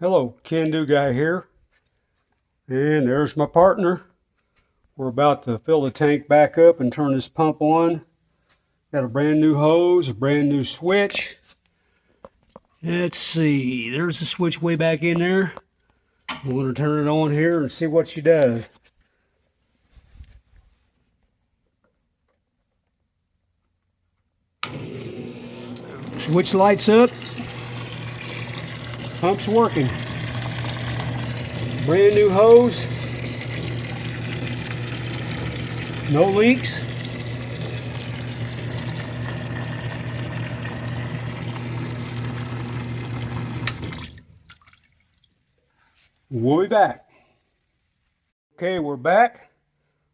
Hello, Can Do Guy here, and there's my partner. We're about to fill the tank back up and turn this pump on. Got a brand new hose, a brand new switch. Let's see, there's the switch way back in there. I'm going to turn it on here and see what she does. Switch lights up. Pump's working. Brand new hose. No leaks. We'll be back. Okay, we're back.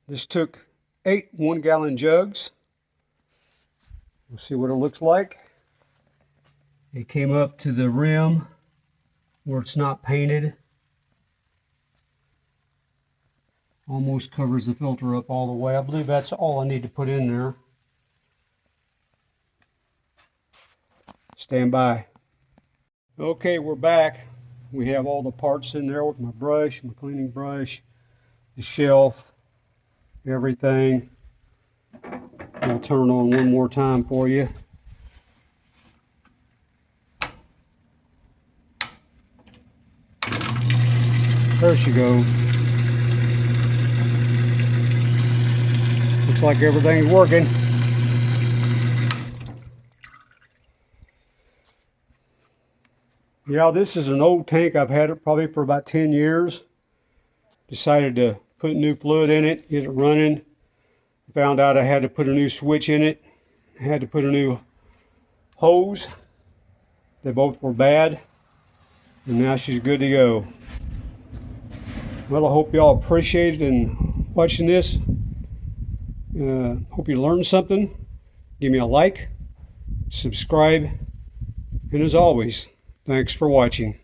This took 8 1-gallon jugs. We'll see what it looks like. It came up to the rim where it's not painted. Almost covers the filter up all the way. I believe that's all I need to put in there. Stand by. Okay, we're back. We have all the parts in there with my brush, my cleaning brush, the shelf, everything. I'll turn on one more time for you. There she goes. Looks like everything's working. Yeah, this is an old tank. I've had it probably for about 10 years. Decided to put new fluid in it, get it running. Found out I had to put a new switch in it. I had to put a new hose. They both were bad. And now she's good to go. Well, I hope y'all appreciated and watching this. Hope you learned something. Give me a like, subscribe, and as always, thanks for watching.